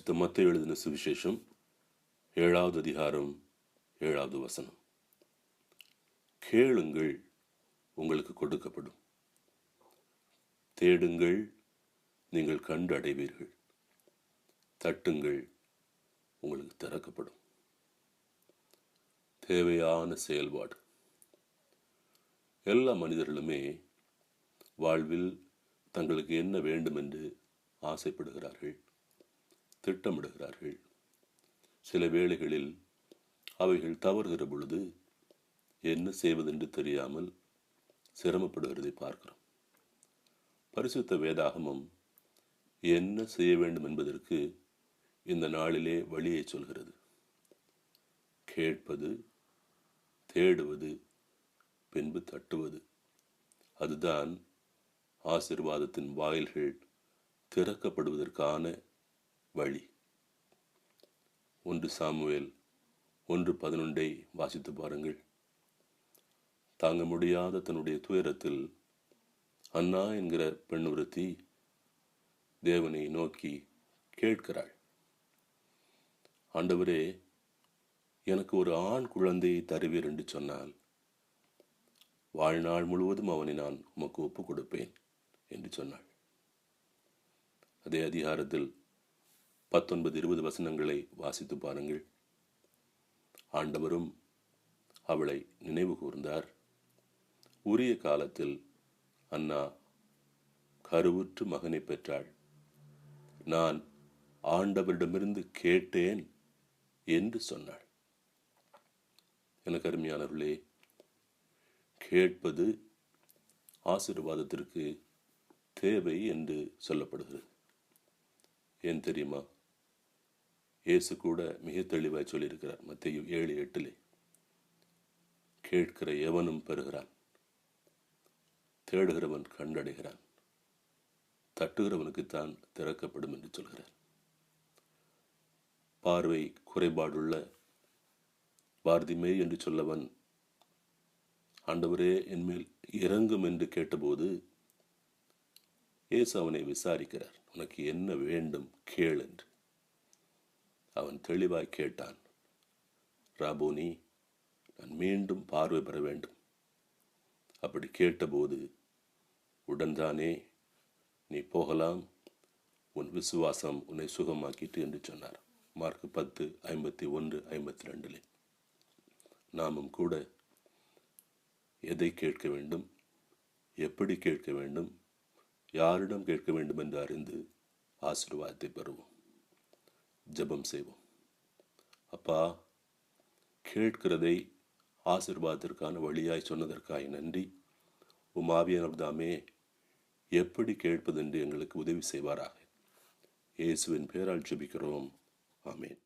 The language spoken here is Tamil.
பரிசுத்த மத்தேயு எழுதின சுவிசேஷம் 7வது அதிகாரம் 7வது வசனம். கேளுங்கள், உங்களுக்கு கொடுக்கப்படும். தேடுங்கள், நீங்கள் கண்டு அடைவீர்கள். தட்டுங்கள், உங்களுக்கு திறக்கப்படும். தேவையான செயல்பாடு. எல்லா மனிதர்களுமே வாழ்வில் தங்களுக்கு என்ன வேண்டும் என்று ஆசைப்படுகிறார்கள், திட்டமிடுகிறார்கள். சில வேளைகளில் அவைகள் தவறுகிற பொழுது என்ன செய்வதென்று தெரியாமல் சிரமப்படுகிறதை பார்க்கிறோம். பரிசுத்த வேதாகமம் என்ன செய்ய வேண்டும் என்பதற்கு இந்த நாளிலே வழியை சொல்கிறது. கேட்பது, தேடுவது, பின்பு தட்டுவது. அதுதான் ஆசீர்வாதத்தின் வாயில்கள் திறக்கப்படுவதற்கான வழி. 1 சாமுவேல் 1:11 வாசித்து பாருங்கள். தாங்க முடியாத தன்னுடைய துயரத்தில் அன்னா என்கிற பெண் ஒருத்தி தேவனை நோக்கி கேட்கிறாள். ஆண்டவரே, எனக்கு ஒரு ஆண் குழந்தையை தருவீர் என்று சொன்னால் வாழ்நாள் முழுவதும் அவனை நான் உமக்கு ஒப்புக் கொடுப்பேன் என்று சொன்னாள். அதே அதிகாரத்தில் 19-20 வசனங்களை வாசித்து பாருங்கள். ஆண்டவரும் அவளை நினைவு கூர்ந்தார். உரிய காலத்தில் அன்னா கருவுற்று மகனை பெற்றாள். நான் ஆண்டவரிடமிருந்து கேட்டேன் என்று சொன்னாள். எனக்கு அருமையானவர்களே, கேட்பது ஆசீர்வாதத்திற்கு தேவை என்று சொல்லப்படுகிறது. ஏன் தெரியுமா? இயேசு கூட மிக தெளிவாய் சொல்லியிருக்கிறார். மத்தேயு 7:8 கேட்கிற எவனும் பெறுகிறான், தேடுகிறவன் கண்டடைகிறான், தட்டுகிறவனுக்குத்தான் திறக்கப்படும் என்று சொல்கிறார். பார்வை குறைபாடுள்ள பார்திமே என்று சொல்லவன் ஆண்டவரே என்மேல் இறங்கும் என்று கேட்டபோது இயேசு அவனை விசாரிக்கிறார். உனக்கு என்ன வேண்டும் கேள் என்று. அவன் தெளிவாய் கேட்டான். ராபோனி, நான் மீண்டும் பார்வை பெற வேண்டும். அப்படி கேட்டபோது உடன்தானே நீ போகலாம், உன் விசுவாசம் உன்னை சுகமாக்கிட்டு என்று சொன்னார். மார்க் 10:51-52. நாமும் கூட எதை கேட்க வேண்டும், எப்படி கேட்க வேண்டும், யாரிடம் கேட்க வேண்டும் என்று அறிந்து ஆசீர்வாதத்தை பெறுவோம். ஜெபம் செய்வோம். அப்பா, கேட்கிறதை ஆசீர்வாதத்திற்கான வழியாய் சொன்னதற்காய் நன்றி. உம் ஆவியானவர் தாமே எப்படி கேட்பதென்று எங்களுக்கு உதவி செய்வாராக. இயேசுவின் பெயரால் ஜெபிக்கிறோம். ஆமென்.